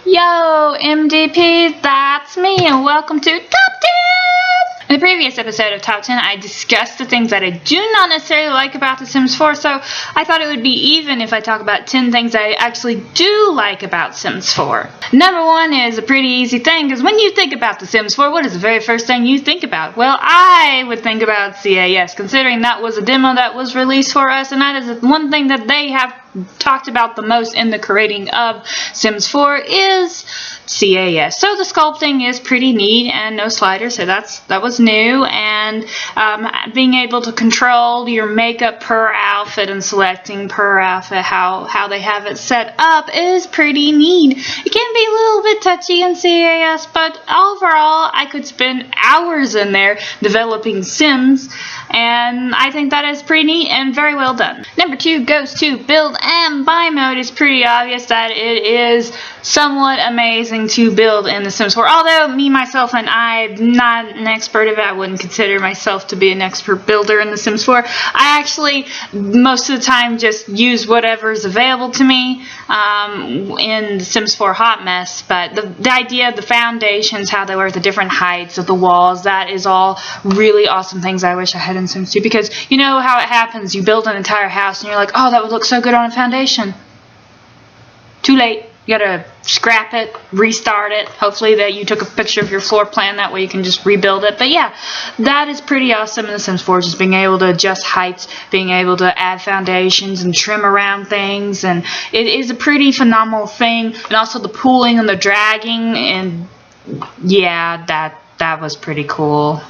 Yo, MDP, that's me, and welcome to Top 10! In the previous episode of Top 10, I discussed the things that I do not necessarily like about The Sims 4, so I thought it would be even if I talk about 10 things I actually do like about Sims 4. Number 1 is a pretty easy thing, because when you think about The Sims 4, what is the very first thing you think about? Well, I would think about CAS, considering that was a demo that was released for us, and that is one thing that they have talked about the most in the creating of Sims 4 is CAS. So the sculpting is pretty neat and no sliders, so that was new, and being able to control your makeup per outfit and selecting per outfit how they have it set up is pretty neat. It can be a little bit touchy in CAS, but overall I could spend hours in there developing Sims, and I think that is pretty neat and very well done. Number 2 goes to build and buy mode. It's pretty obvious that it is somewhat amazing to build in The Sims 4. Although me, myself, and I'm not an expert of it, I wouldn't consider myself to be an expert builder in The Sims 4. I actually, most of the time, just use whatever's available to me in The Sims 4 Hot Mess. But the idea of the foundations, how they were at the different heights of the walls, that is all really awesome things I wish I had in Sims 2. Because you know how it happens, you build an entire house and you're like, oh, that would look so good on a foundation. Too late. You gotta scrap it, restart it. Hopefully that you took a picture of your floor plan, that way you can just rebuild it. But yeah, that is pretty awesome in The Sims 4, just being able to adjust heights, being able to add foundations and trim around things, and it is a pretty phenomenal thing. And also the pooling and the dragging, and yeah, that was pretty cool.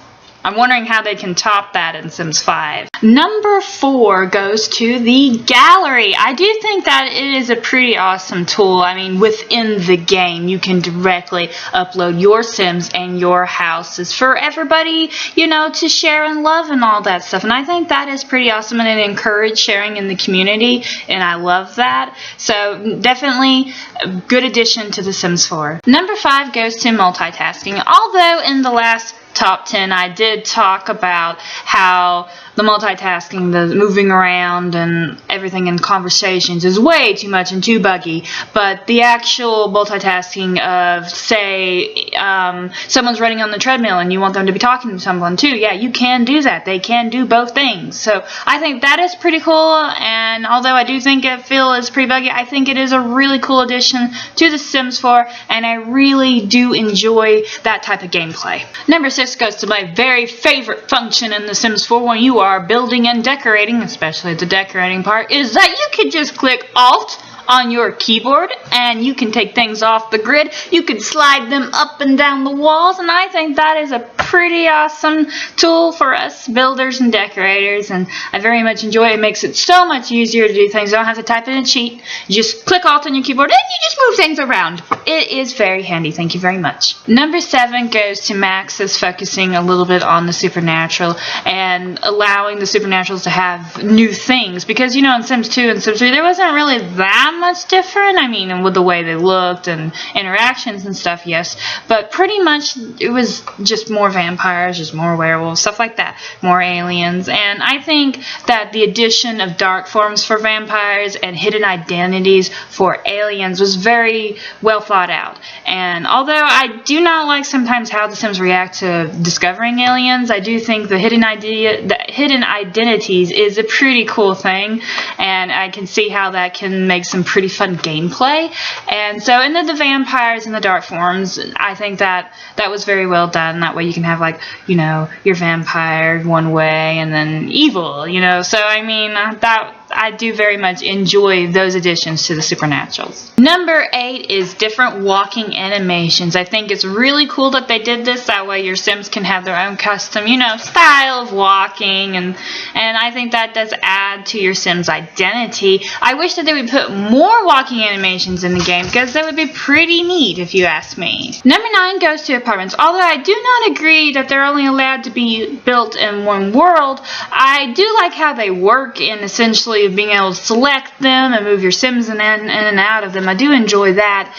I'm wondering how they can top that in Sims 5. Number 4 goes to the gallery. I do think that it is a pretty awesome tool. I mean, within the game, you can directly upload your Sims and your houses for everybody, you know, to share and love and all that stuff. And I think that is pretty awesome, and it encourages sharing in the community, and I love that. So definitely a good addition to The Sims 4. Number 5 goes to multitasking. Although in the last Top 10 I did talk about how the multitasking, the moving around and everything in conversations is way too much and too buggy, but the actual multitasking of, say, someone's running on the treadmill and you want them to be talking to someone too, yeah, you can do that. They can do both things. So I think that is pretty cool, and although I do think it feels pretty buggy, I think it is a really cool addition to The Sims 4, and I really do enjoy that type of gameplay. Number 6 goes to my very favorite function in The Sims 4 when you are building and decorating, especially the decorating part, is that you can just click Alt on your keyboard and you can take things off the grid. You can slide them up and down the walls, and I think that is a pretty awesome tool for us builders and decorators, and I very much enjoy it. It makes it so much easier to do things. You don't have to type in a cheat. You just click Alt on your keyboard and you just move things around. It is very handy. Thank you very much. Number 7 goes to Max's focusing a little bit on the supernatural and allowing the supernaturals to have new things, because you know in Sims 2 and Sims 3 there wasn't really that much different. I mean, with the way they looked and interactions and stuff, yes, but pretty much it was just more vampires, just more werewolves, stuff like that, more aliens. And I think that the addition of dark forms for vampires and hidden identities for aliens was very well thought out. And although I do not like sometimes how the Sims react to discovering aliens, I do think the hidden identities is a pretty cool thing, and I can see how that can make some pretty fun gameplay. And so in the vampires and the dark forms, I think that was very well done. That way you can have, like, you know, your vampire one way and then evil, you know. So I mean, that I do very much enjoy those additions to the supernaturals. Number 8 is different walking animations. I think it's really cool that they did this. That way your Sims can have their own custom, you know, style of walking, and I think that does add to your Sims identity. I wish that they would put more walking animations in the game, because that would be pretty neat if you ask me. Number 9 goes to apartments. Although I do not agree that they're only allowed to be built in one world, I do like how they work in essentially being able to select them and move your Sims in and out of them. I do enjoy that.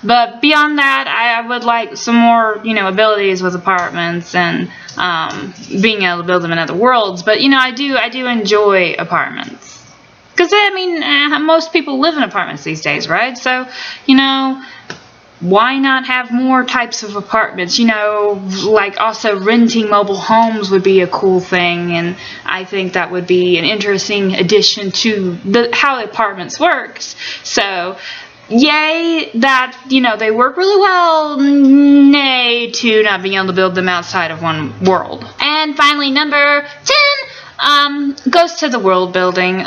But beyond that, I would like some more, you know, abilities with apartments and being able to build them in other worlds. But you know, I do enjoy apartments, because I mean, most people live in apartments these days, right? So you know, why not have more types of apartments? You know, like also renting mobile homes would be a cool thing, and I think that would be an interesting addition to how apartments works. So yay that, you know, they work really well, nay to not being able to build them outside of one world. And finally, number 10 goes to the world building.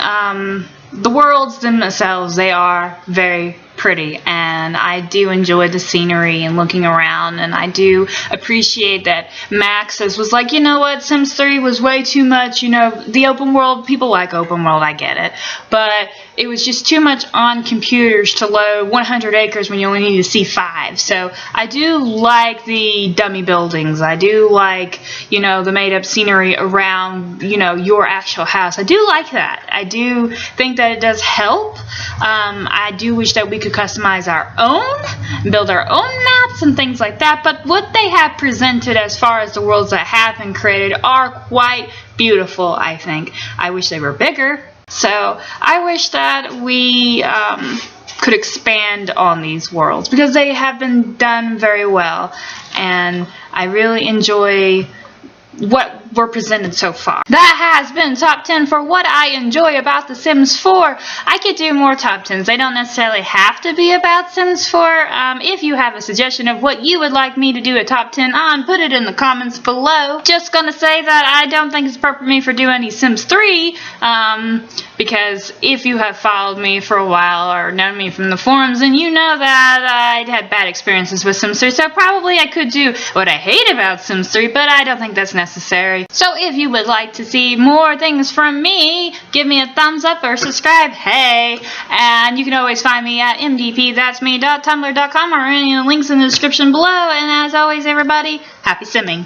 The worlds themselves, they are very pretty, and I do enjoy the scenery and looking around, and I do appreciate that Max was like, you know what, Sims 3 was way too much, you know, the open world, people like open world, I get it, but it was just too much on computers to load 100 acres when you only need to see 5. So I do like the dummy buildings. I do like, you know, the made up scenery around, you know, your actual house. I do like that. I do think that it does help. I do wish that we could customize our own, build our own maps and things like that, but what they have presented as far as the worlds that have been created are quite beautiful, I think. I wish they were bigger. So I wish that we could expand on these worlds, because they have been done very well, and I really enjoy what were presented so far. That has been top 10 for what I enjoy about The Sims 4. I could do more top 10s. They don't necessarily have to be about Sims 4. If you have a suggestion of what you would like me to do a top 10 on, put it in the comments below. Just gonna say that I don't think it's appropriate for me for doing any Sims 3, because if you have followed me for a while or known me from the forums, then you know that I'd had bad experiences with Sims 3, so probably I could do what I hate about Sims 3, but I don't think that's necessary. So if you would like to see more things from me, give me a thumbs up or subscribe, hey! And you can always find me at MDPthatsme.tumblr.com or any of the links in the description below, and as always everybody, happy simming!